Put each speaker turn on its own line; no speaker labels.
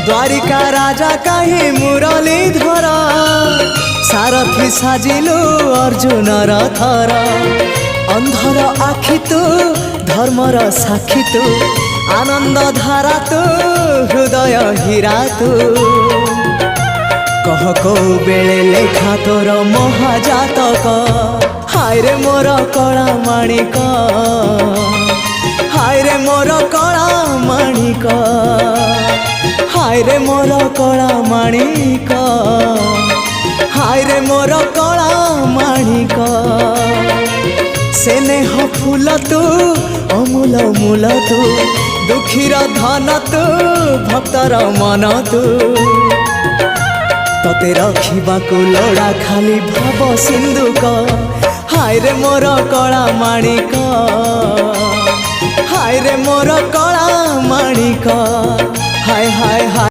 द्वारिका राजा कहीं मुरलीधर सारथी साजिलु अर्जुनर थर अंधर आखि तू धर्मर साक्षी तू आनंद धारा तू हृदय हीरा तू कह को बेले लेखा तोर महाजातक हाय रे मोर कला माणिक हाय रे मोर कला माणिक हाय रे मोर कला माणिक हाय रे मोर कला माणिक स्नेह फूल तू अमूल मूल तू दुखीर धन तू भक्तर मन तू तते रखिबाकू लोड़ा खाली भाव सिंधुक हाय रे मोर कला माणिक हाय रे मोर कला माणिक हाय हाय हाय।